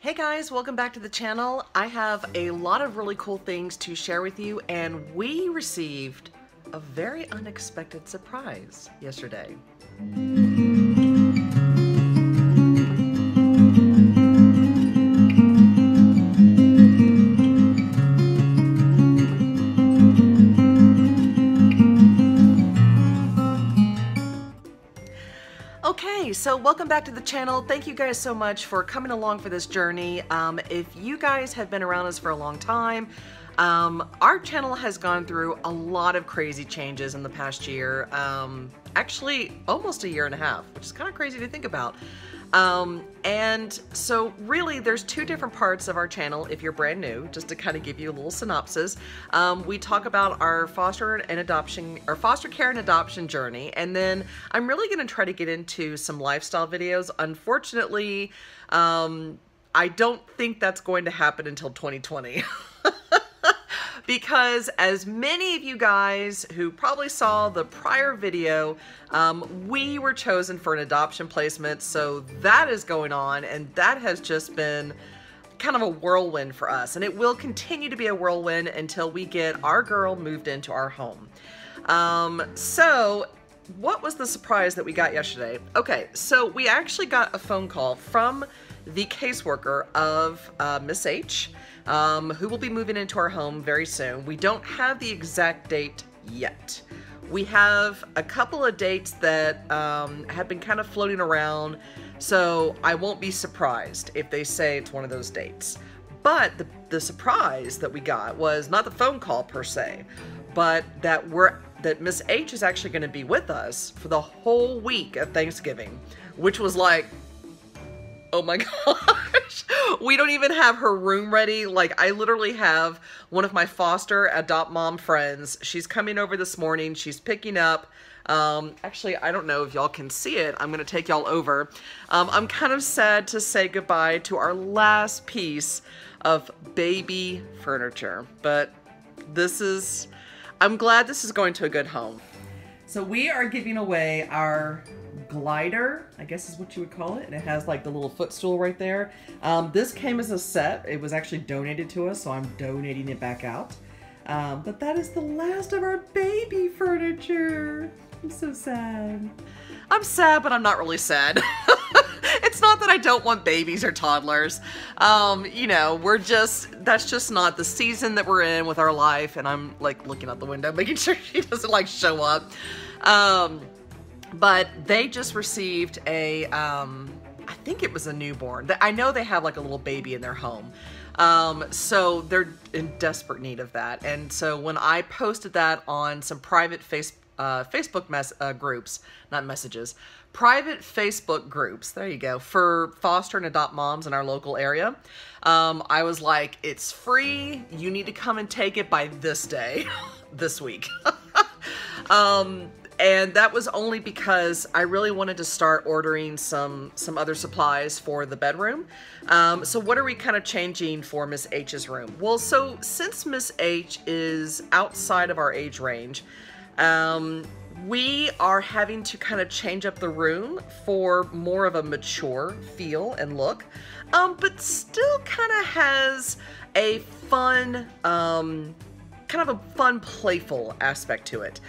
Hey guys, welcome back to the channel. I have a lot of really cool things to share with you, and we received a very unexpected surprise yesterday. Okay, so welcome back to the channel. Thank you guys so much for coming along for this journey. If you guys have been around us for a long time, our channel has gone through a lot of crazy changes in the past year. Actually, almost a year and a half, which is kind of crazy to think about. And so really there's two different parts of our channel if you're brand new, just to kind of give you a little synopsis. We talk about our foster care and adoption journey, and then I'm really going to try to get into some lifestyle videos. Unfortunately, I don't think that's going to happen until 2020. Because as many of you guys who probably saw the prior video, we were chosen for an adoption placement, so that is going on, and that has just been kind of a whirlwind for us, and it will continue to be a whirlwind until we get our girl moved into our home. So what was the surprise that we got yesterday? Okay, so we actually got a phone call from the caseworker of Miss H, who will be moving into our home very soon. We don't have the exact date yet. We have a couple of dates that have been kind of floating around, so I won't be surprised if they say it's one of those dates. But the surprise that we got was not the phone call per se, but that Miss H is actually going to be with us for the whole week of Thanksgiving, which was like, oh my gosh, we don't even have her room ready. Like, I literally have one of my foster adopt mom friends. She's coming over this morning. She's picking up, actually, I don't know if y'all can see it. I'm going to take y'all over. I'm kind of sad to say goodbye to our last piece of baby furniture, but I'm glad this is going to a good home. So we are giving away our glider, I guess is what you would call it, and it has like the little footstool right there. This came as a set. It was actually donated to us, so I'm donating it back out. But that is the last of our baby furniture. I'm so sad. I'm sad, but I'm not really sad. It's not that I don't want babies or toddlers. You know, that's just not the season that we're in with our life, and I'm like looking out the window, making sure she doesn't like show up. But they just received a, I think it was a newborn. I know they have like a little baby in their home. So they're in desperate need of that. And so when I posted that on some private Facebook groups, not messages, private Facebook groups, there you go, for foster and adopt moms in our local area, I was like, it's free. You need to come and take it by this day, this week. And that was only because I really wanted to start ordering some other supplies for the bedroom. So what are we kind of changing for Miss H's room? Well, so since Miss H is outside of our age range, we are having to kind of change up the room for more of a mature feel and look, but still kind of has a fun, kind of a fun, playful aspect to it,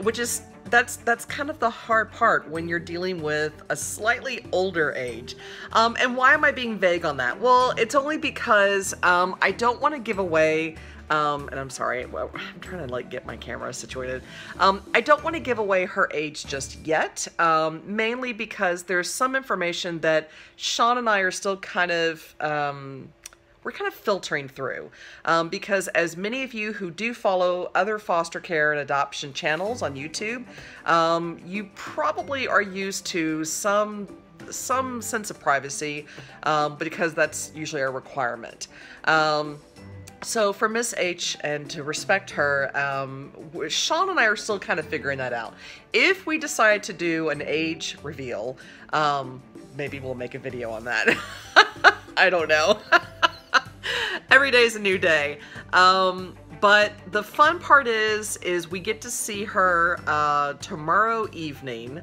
which is, that's kind of the hard part when you're dealing with a slightly older age. And why am I being vague on that? Well, it's only because I don't want to give away, and I'm sorry, well, I'm trying to like get my camera situated. I don't want to give away her age just yet, mainly because there's some information that Sean and I are still kind of, we're kind of filtering through, because as many of you who do follow other foster care and adoption channels on YouTube, you probably are used to some sense of privacy, because that's usually a requirement. So for Miss H, and to respect her, Sean and I are still kind of figuring that out. If we decide to do an age reveal, maybe we'll make a video on that. I don't know. Every day is a new day. But the fun part is we get to see her tomorrow evening.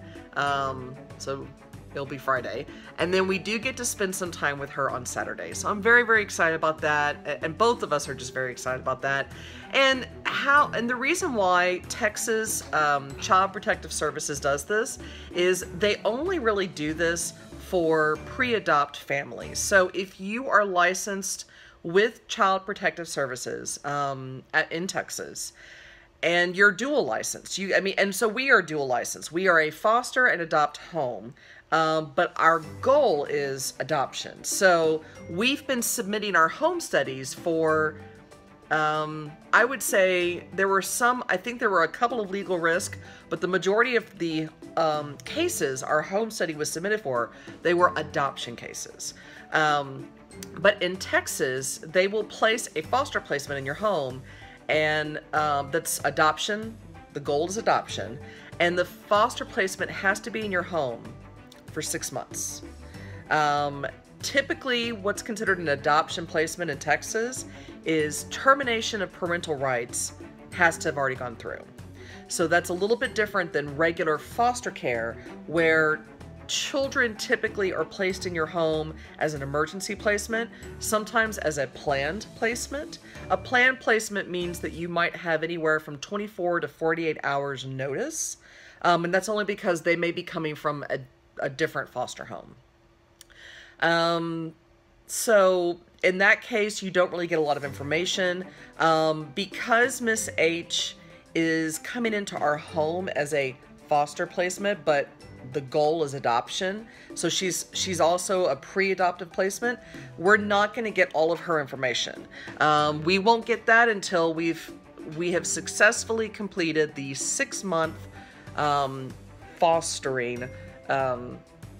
So It'll be Friday. And then we do get to spend some time with her on Saturday. So I'm very, very excited about that. And both of us are just very excited about that. And the reason why Texas Child Protective Services does this is they only really do this for pre-adopt families. So if you are licensed with Child Protective Services in Texas, and you're dual licensed, and so we are dual licensed. We are a foster and adopt home, but our goal is adoption. So we've been submitting our home studies for, I would say I think there were a couple of legal risks, but the majority of the cases our home study was submitted for, they were adoption cases. But in Texas, they will place a foster placement in your home, and that's adoption. The goal is adoption, and the foster placement has to be in your home for 6 months. Typically, what's considered an adoption placement in Texas is termination of parental rights has to have already gone through. So that's a little bit different than regular foster care, where children typically are placed in your home as an emergency placement, sometimes as a planned placement. A planned placement means that you might have anywhere from 24 to 48 hours notice, and that's only because they may be coming from a different foster home. So in that case, you don't really get a lot of information. Because Miss H is coming into our home as a foster placement, but the goal is adoption, so she's also a pre-adoptive placement, we're not going to get all of her information. We won't get that until we have successfully completed the 6-month fostering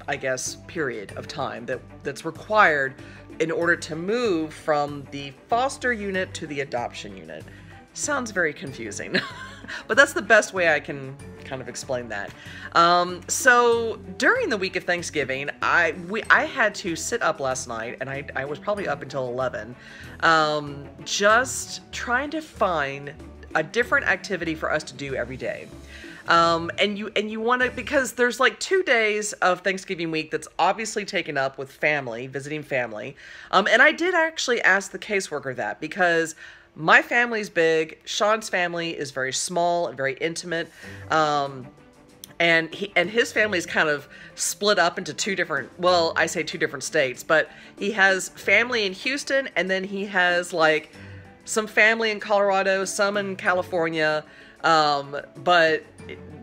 I guess period of time that's required in order to move from the foster unit to the adoption unit. Sounds very confusing, but that's the best way I can kind of explain that. So during the week of Thanksgiving, I had to sit up last night, and I was probably up until 11, just trying to find a different activity for us to do every day. And you want to, because there's like 2 days of Thanksgiving week that's obviously taken up with family, visiting family. And I did actually ask the caseworker that, because my family's big, Sean's family is very small and very intimate. And his family is kind of split up into two different, well, I say two different states, but he has family in Houston, and then he has like some family in Colorado, some in California. But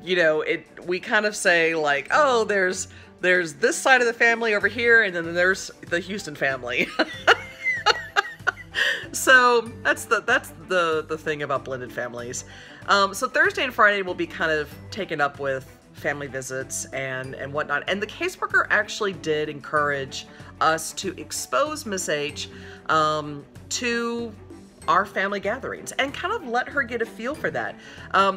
you know, we kind of say like, oh, there's this side of the family over here, and then there's the Houston family. So that's the thing about blended families. So Thursday and Friday will be kind of taken up with family visits and whatnot. And the caseworker actually did encourage us to expose Miss H to our family gatherings and kind of let her get a feel for that.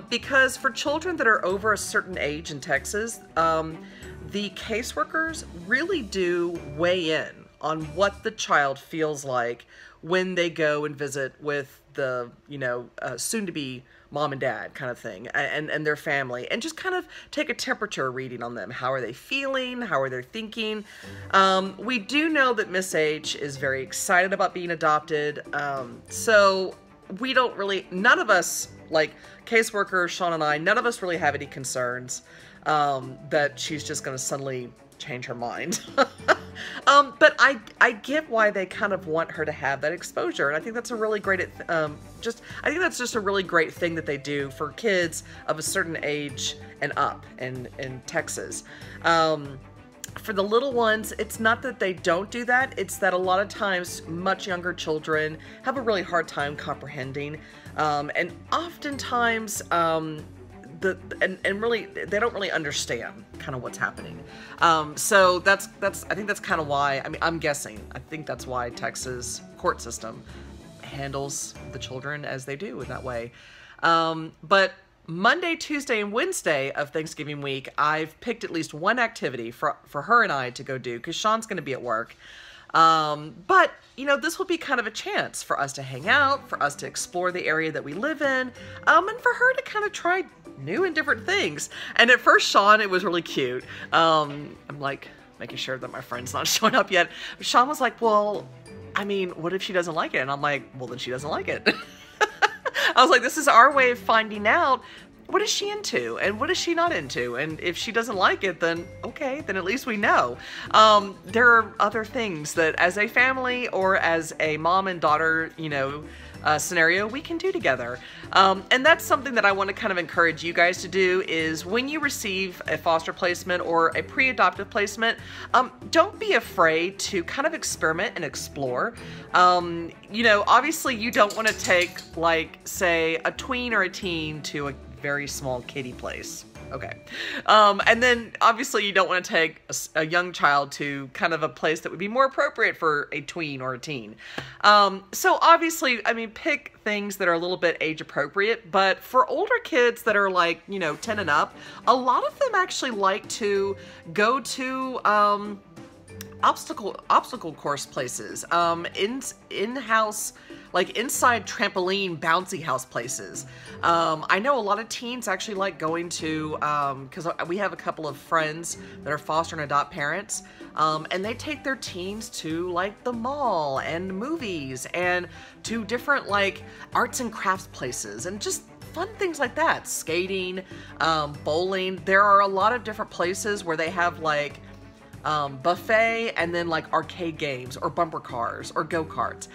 Because for children that are over a certain age in Texas, the caseworkers really do weigh in on what the child feels like when they go and visit with the, you know, soon-to-be mom and dad kind of thing, and their family, and just kind of take a temperature reading on them. How are they feeling? How are they thinking? We do know that Miss H is very excited about being adopted, so we don't really, none of us, like caseworker, Sean and I, none of us really have any concerns that she's just going to suddenly change her mind. But I get why they kind of want her to have that exposure, and I think that's a really great, I think that's just a really great thing that they do for kids of a certain age and up in Texas. For the little ones, it's not that they don't do that, it's that a lot of times much younger children have a really hard time comprehending, and oftentimes really they don't really understand kind of what's happening. So that's I think that's kind of why, I mean, I'm guessing, I think that's why Texas court system handles the children as they do in that way. But Monday, Tuesday, and Wednesday of Thanksgiving week, I've picked at least one activity for her and I to go do, because Sean's going to be at work. But, you know, this will be kind of a chance for us to hang out, for us to explore the area that we live in, and for her to kind of try new and different things. And at first, Sean, it was really cute. I'm like, making sure that my friend's not showing up yet. But Sean was like, well, I mean, what if she doesn't like it? And I'm like, well, then she doesn't like it. I was like, this is our way of finding out what is she into and what is she not into. And if she doesn't like it, then okay, then at least we know. There are other things that as a family or as a mom and daughter, you know, scenario we can do together. And that's something that I want to kind of encourage you guys to do is when you receive a foster placement or a pre-adoptive placement, don't be afraid to kind of experiment and explore. You know, obviously you don't want to take, like, say, a tween or a teen to a very small kiddie place. Okay. And then obviously you don't want to take a young child to kind of a place that would be more appropriate for a tween or a teen. So obviously, I mean, pick things that are a little bit age appropriate, but for older kids that are like, you know, 10 and up, a lot of them actually like to go to, obstacle course places, in-house, like inside trampoline bouncy house places. I know a lot of teens actually like going to, because we have a couple of friends that are foster and adopt parents, and they take their teens to like the mall and movies and to different like arts and crafts places and just fun things like that. Skating, bowling. There are a lot of different places where they have like buffet and then like arcade games or bumper cars or go-karts.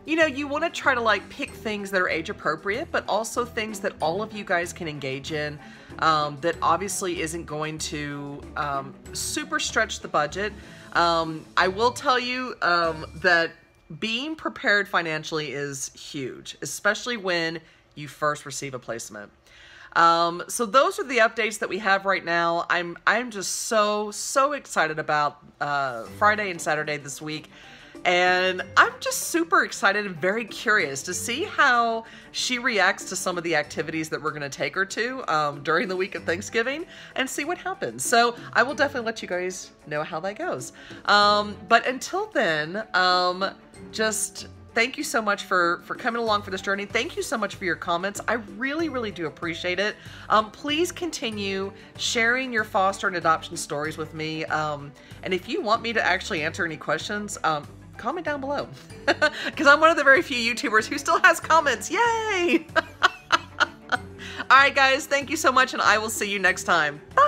You know, you want to try to like pick things that are age appropriate, but also things that all of you guys can engage in, that obviously isn't going to super stretch the budget. I will tell you that being prepared financially is huge, especially when you first receive a placement. So those are the updates that we have right now. I'm just so excited about Friday and Saturday this week. And I'm just super excited and very curious to see how she reacts to some of the activities that we're going to take her to during the week of Thanksgiving and see what happens. So I will definitely let you guys know how that goes. But until then, just thank you so much for coming along for this journey. Thank you so much for your comments. I really do appreciate it. Please continue sharing your foster and adoption stories with me. And if you want me to actually answer any questions, comment down below, because I'm one of the very few YouTubers who still has comments. Yay! All right, guys, thank you so much, and I will see you next time. Bye!